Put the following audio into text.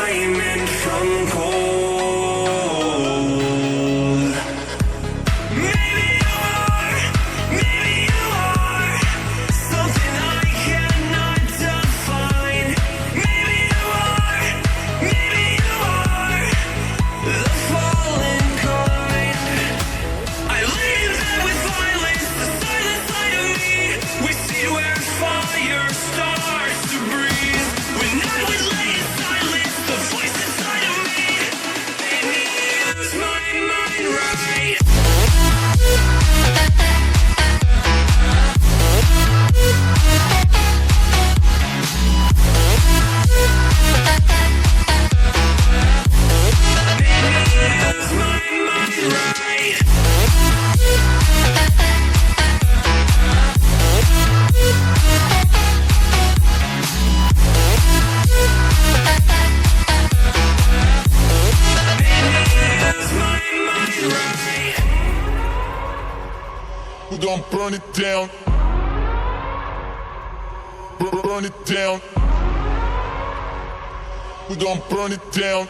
diamond from gold. Maybe you are something I cannot define. Maybe you are the fallen kind. I leave them with violence, the silent side of me. We see where fire starts to breathe. When I would lay in silence, the voice inside of me made me use my mind right. Use my mind right. Use my mind right. We're gonna burn it down. Burn it down. We're gonna burn it down.